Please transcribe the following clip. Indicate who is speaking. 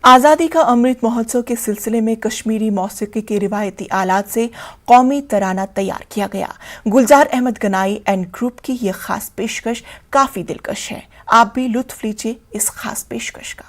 Speaker 1: आज़ादी का अमृत महोत्सव के सिलसिले में कश्मीरी मौसीकी के रिवायती आलात से कौमी तराना तैयार किया गया। गुलजार अहमद गनाई एंड ग्रुप की ये खास पेशकश काफी दिलकश है। आप भी लुत्फ लीजिए इस खास पेशकश का।